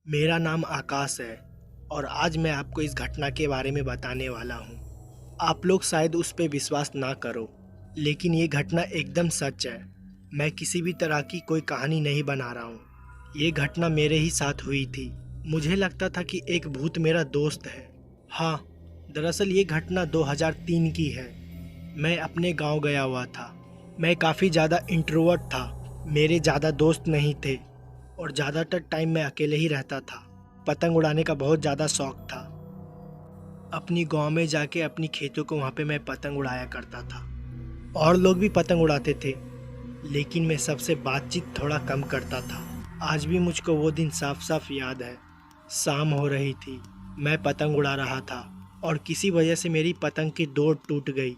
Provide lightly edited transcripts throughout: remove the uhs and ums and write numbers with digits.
मेरा नाम आकाश है और आज मैं आपको इस घटना के बारे में बताने वाला हूँ। आप लोग शायद उस पे विश्वास ना करो, लेकिन ये घटना एकदम सच है। मैं किसी भी तरह की कोई कहानी नहीं बना रहा हूँ। ये घटना मेरे ही साथ हुई थी। मुझे लगता था कि एक भूत मेरा दोस्त है। हाँ, दरअसल ये घटना 2003 की है। मैं अपने गांव गया हुआ था। मैं काफ़ी ज़्यादा इंट्रोवर्ट था। मेरे ज़्यादा दोस्त नहीं थे और ज़्यादातर टाइम मैं अकेले ही रहता था। पतंग उड़ाने का बहुत ज़्यादा शौक था। अपनी गांव में जाके अपनी खेतों को वहाँ पे मैं पतंग उड़ाया करता था। और लोग भी पतंग उड़ाते थे, लेकिन मैं सबसे बातचीत थोड़ा कम करता था। आज भी मुझको वो दिन साफ साफ याद है। शाम हो रही थी, मैं पतंग उड़ा रहा था और किसी वजह से मेरी पतंग की डोर टूट गई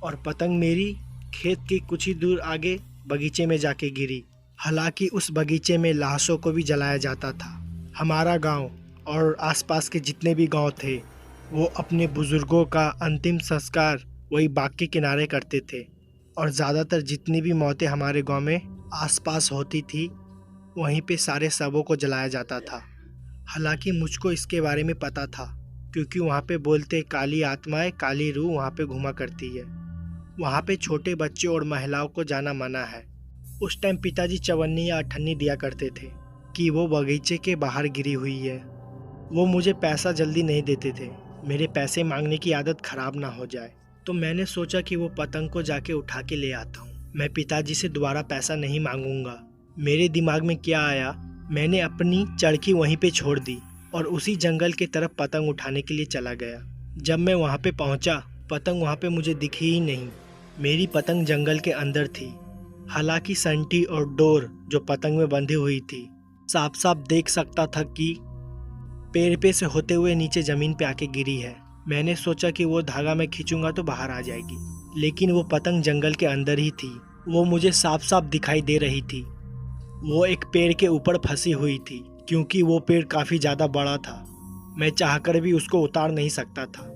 और पतंग मेरी खेत के कुछ ही दूर आगे बगीचे में जाके गिरी। हालांकि उस बगीचे में लाशों को भी जलाया जाता था। हमारा गांव और आसपास के जितने भी गांव थे, वो अपने बुजुर्गों का अंतिम संस्कार वही बाग के किनारे करते थे और ज़्यादातर जितनी भी मौतें हमारे गांव में आसपास होती थी, वहीं पे सारे शवों को जलाया जाता था। हालांकि मुझको इसके बारे में पता था, क्योंकि वहाँ पे बोलते काली आत्माएं, काली रूह वहाँ पे घुमा करती है। वहाँ पे छोटे बच्चों और महिलाओं को जाना मना है। उस टाइम पिताजी चवन्नी या अठन्नी दिया करते थे कि वो बगीचे के बाहर गिरी हुई है। वो मुझे पैसा जल्दी नहीं देते थे, मेरे पैसे मांगने की आदत खराब ना हो जाए। तो मैंने सोचा कि वो पतंग को जाके उठा के ले आता हूँ। मैं पिताजी से दोबारा पैसा नहीं मांगूंगा। मेरे दिमाग में क्या आया, मैंने अपनी चरखी वहीं पे छोड़ दी और उसी जंगल की तरफ पतंग उठाने के लिए चला गया। जब मैं वहाँ पे पहुँचा, पतंग वहाँ पे मुझे दिखी ही नहीं। मेरी पतंग जंगल के अंदर थी। हालांकि संटी और डोर जो पतंग में बंधी हुई थी, साफ साफ देख सकता था कि पेड़ पे से होते हुए नीचे जमीन पे आके गिरी है। मैंने सोचा कि वो धागा मैं खींचूंगा तो बाहर आ जाएगी, लेकिन वो पतंग जंगल के अंदर ही थी। वो मुझे साफ साफ दिखाई दे रही थी। वो एक पेड़ के ऊपर फंसी हुई थी, क्योंकि वो पेड़ काफ़ी ज़्यादा बड़ा था। मैं चाहकर भी उसको उतार नहीं सकता था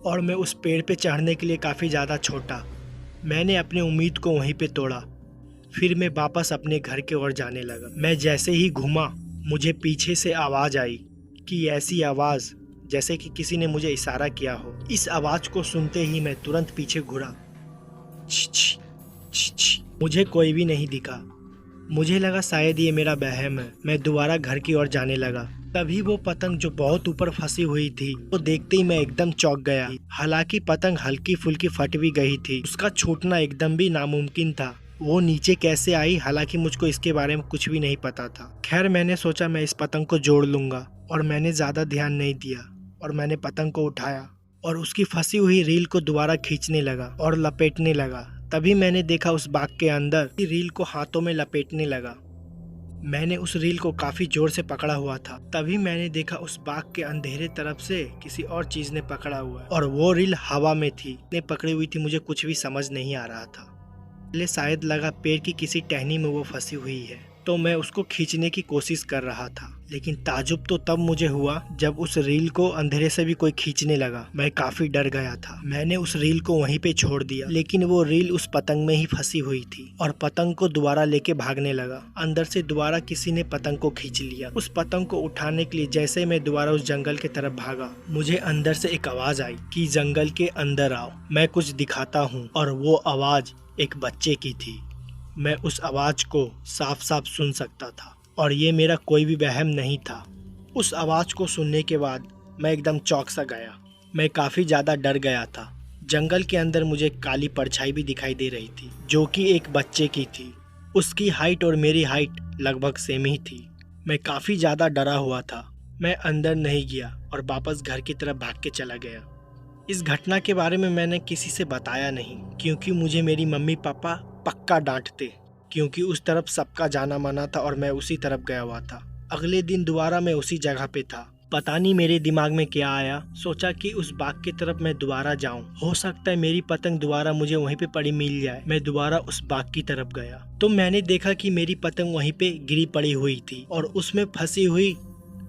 और मैं उस पेड़ पे चढ़ने के लिए काफ़ी ज़्यादा छोटा। मैंने अपनी उम्मीद को वहीं पे तोड़ा। फिर मैं वापस अपने घर की ओर जाने लगा। मैं जैसे ही घूमा, मुझे पीछे से आवाज़ आई कि ऐसी आवाज़ जैसे कि किसी ने मुझे इशारा किया हो। इस आवाज़ को सुनते ही मैं तुरंत पीछे घुरा। छी छी छी छी। मुझे कोई भी नहीं दिखा। मुझे लगा शायद ये मेरा वहम है। मैं दोबारा घर की ओर जाने लगा। तभी वो पतंग जो बहुत ऊपर फंसी हुई थी, वो देखते ही मैं एकदम चौंक गया। हालांकि पतंग हल्की फुल्की फट भी गई थी, उसका छूटना एकदम भी नामुमकिन था। वो नीचे कैसे आई, हालांकि मुझको इसके बारे में कुछ भी नहीं पता था। खैर, मैंने सोचा मैं इस पतंग को जोड़ लूंगा और मैंने ज्यादा ध्यान नहीं दिया और मैंने पतंग को उठाया और उसकी फंसी हुई रील को दोबारा खींचने लगा और लपेटने लगा। तभी मैंने देखा उस बाग के अंदर रील को हाथों में लपेटने लगा। मैंने उस रील को काफी जोर से पकड़ा हुआ था। तभी मैंने देखा उस बाग के अंधेरे तरफ से किसी और चीज ने पकड़ा हुआ है और वो रील हवा में थी। ने पकड़ी हुई थी, मुझे कुछ भी समझ नहीं आ रहा था। पहले शायद लगा पेड़ की किसी टहनी में वो फंसी हुई है, तो मैं उसको खींचने की कोशिश कर रहा था। लेकिन ताजुब तो तब मुझे हुआ जब उस रील को अंधेरे से भी कोई खींचने लगा। मैं काफी डर गया था। मैंने उस रील को वहीं पे छोड़ दिया, लेकिन वो रील उस पतंग में ही फंसी हुई थी और पतंग को दोबारा लेके भागने लगा। अंदर से दोबारा किसी ने पतंग को खींच लिया। उस पतंग को उठाने के लिए जैसे मैं दोबारा उस जंगल की तरफ भागा, मुझे अंदर से एक आवाज आई कि जंगल के अंदर आओ, मैं कुछ दिखाता हूँ। और वो आवाज एक बच्चे की थी। मैं उस आवाज को साफ साफ सुन सकता था और ये मेरा कोई भी वहम नहीं था। उस आवाज को सुनने के बाद मैं एकदम चौंक सा गया। मैं काफी ज्यादा डर गया था। जंगल के अंदर मुझे काली परछाई भी दिखाई दे रही थी, जो कि एक बच्चे की थी। उसकी हाइट और मेरी हाइट लगभग सेम ही थी। मैं काफी ज्यादा डरा हुआ था। मैं अंदर नहीं गया और वापस घर की तरफ भाग के चला गया। इस घटना के बारे में मैंने किसी से बताया नहीं, क्योंकि मुझे मेरी मम्मी पापा पक्का डांटते, क्योंकि उस तरफ सबका जाना मना था और मैं उसी तरफ गया हुआ था। अगले दिन दोबारा मैं उसी जगह पे था। पता नहीं मेरे दिमाग में क्या आया, सोचा कि उस बाग की तरफ मैं दोबारा जाऊं। हो सकता है मेरी पतंग दोबारा मुझे वहीं पे पड़ी मिल जाए। मैं दोबारा उस बाग की तरफ गया तो मैंने देखा कि मेरी पतंग वहीं पे गिरी पड़ी हुई थी और उसमें फंसी हुई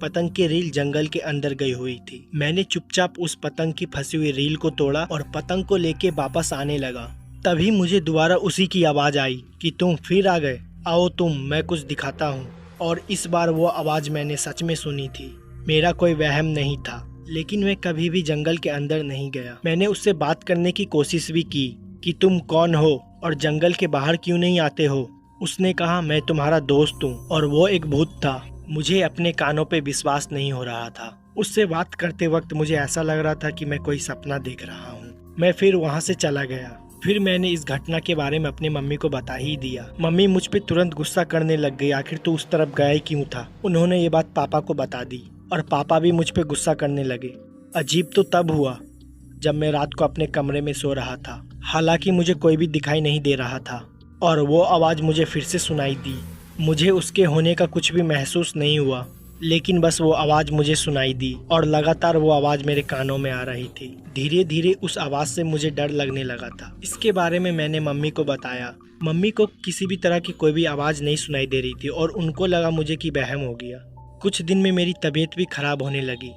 पतंग की रील जंगल के अंदर गई हुई थी। मैंने चुपचाप उस पतंग की फंसी हुई रील को तोड़ा और पतंग को लेके वापस आने लगा। तभी मुझे दोबारा उसी की आवाज आई कि तुम फिर आ गए, आओ तुम, मैं कुछ दिखाता हूँ। और इस बार वो आवाज़ मैंने सच में सुनी थी। मेरा कोई वहम नहीं था, लेकिन मैं कभी भी जंगल के अंदर नहीं गया। मैंने उससे बात करने की कोशिश भी की कि तुम कौन हो और जंगल के बाहर क्यों नहीं आते हो। उसने कहा मैं तुम्हारा दोस्त हूँ और वो एक भूत था। मुझे अपने कानों पे विश्वास नहीं हो रहा था। उससे बात करते वक्त मुझे ऐसा लग रहा था कि मैं कोई सपना देख रहा हूँ। मैं फिर वहाँ से चला गया। फिर मैंने इस घटना के बारे में अपनी मम्मी को बता ही दिया। मम्मी मुझ पे तुरंत गुस्सा करने लग गई, आखिर तू उस तरफ गया ही क्यों था। उन्होंने ये बात पापा को बता दी और पापा भी मुझ पे गुस्सा करने लगे। अजीब तो तब हुआ जब मैं रात को अपने कमरे में सो रहा था। हालांकि मुझे कोई भी दिखाई नहीं दे रहा था और वो आवाज़ मुझे फिर से सुनाई दी। मुझे उसके होने का कुछ भी महसूस नहीं हुआ, लेकिन बस वो आवाज़ मुझे सुनाई दी और लगातार वो आवाज़ मेरे कानों में आ रही थी। धीरे धीरे उस आवाज़ से मुझे डर लगने लगा था। इसके बारे में मैंने मम्मी को बताया। मम्मी को किसी भी तरह की कोई भी आवाज़ नहीं सुनाई दे रही थी और उनको लगा मुझे कि वहम हो गया। कुछ दिन में मेरी तबीयत भी खराब होने लगी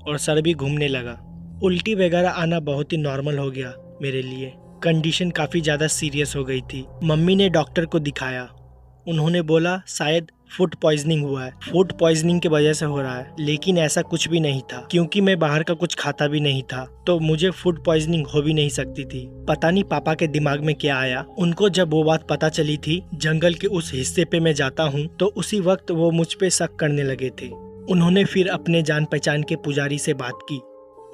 और सर भी घूमने लगा। उल्टी वगैरह आना बहुत ही नॉर्मल हो गया मेरे लिए। कंडीशन काफ़ी ज़्यादा सीरियस हो गई थी। मम्मी ने डॉक्टर को दिखाया। उन्होंने बोला शायद फूड पॉइजनिंग हुआ है, फूड पॉइजनिंग की वजह से हो रहा है, लेकिन ऐसा कुछ भी नहीं था क्योंकि मैं बाहर का कुछ खाता भी नहीं था, तो मुझे फूड पॉइजनिंग हो भी नहीं सकती थी। पता नहीं पापा के दिमाग में क्या आया। उनको जब वो बात पता चली थी जंगल के उस हिस्से पे मैं जाता हूँ, तो उसी वक्त वो मुझ पे शक करने लगे थे। उन्होंने फिर अपने जान पहचान के पुजारी से बात की।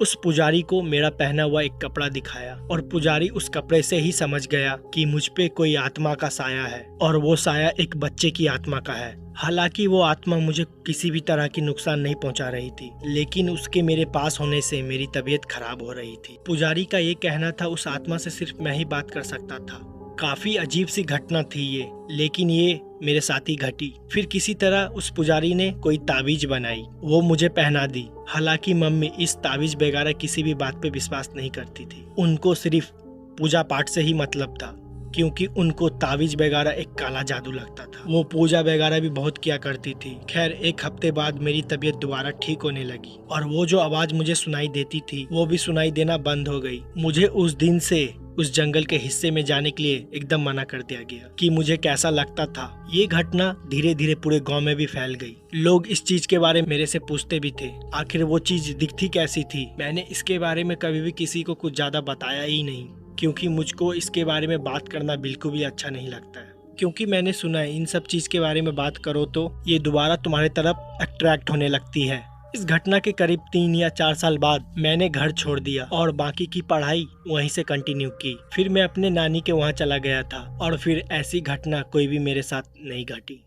उस पुजारी को मेरा पहना हुआ एक कपड़ा दिखाया और पुजारी उस कपड़े से ही समझ गया कि मुझ पे कोई आत्मा का साया है और वो साया एक बच्चे की आत्मा का है। हालांकि वो आत्मा मुझे किसी भी तरह की नुकसान नहीं पहुंचा रही थी, लेकिन उसके मेरे पास होने से मेरी तबीयत खराब हो रही थी। पुजारी का ये कहना था उस आत्मा से सिर्फ मैं ही बात कर सकता था। काफी अजीब सी घटना थी ये, लेकिन ये मेरे साथ ही घटी। फिर किसी तरह उस पुजारी ने कोई ताबीज बनाई, वो मुझे पहना दी। हालांकि मम्मी इस ताबीज वगैरह किसी भी बात पे विश्वास नहीं करती थी। उनको सिर्फ पूजा पाठ से ही मतलब था, क्योंकि उनको ताबीज वगैरह एक काला जादू लगता था। वो पूजा वगैरह भी बहुत किया करती थी। खैर एक हफ्ते बाद मेरी तबीयत दोबारा ठीक होने लगी और वो जो आवाज मुझे सुनाई देती थी वो भी सुनाई देना बंद हो गई। मुझे उस दिन से उस जंगल के हिस्से में जाने के लिए एकदम मना कर दिया गया कि मुझे कैसा लगता था। ये घटना धीरे धीरे पूरे गांव में भी फैल गई। लोग इस चीज के बारे में मेरे से पूछते भी थे, आखिर वो चीज दिखती कैसी थी। मैंने इसके बारे में कभी भी किसी को कुछ ज्यादा बताया ही नहीं, क्योंकि मुझको इसके बारे में बात करना बिल्कुल भी अच्छा नहीं लगता है। क्योंकि मैंने सुना है इन सब चीज के बारे में बात करो तो ये दोबारा तुम्हारे तरफ अट्रैक्ट होने लगती है। इस घटना के करीब 3 या 4 साल बाद मैंने घर छोड़ दिया और बाकी की पढ़ाई वहीं से कंटिन्यू की। फिर मैं अपने नानी के वहाँ चला गया था और फिर ऐसी घटना कोई भी मेरे साथ नहीं घटी।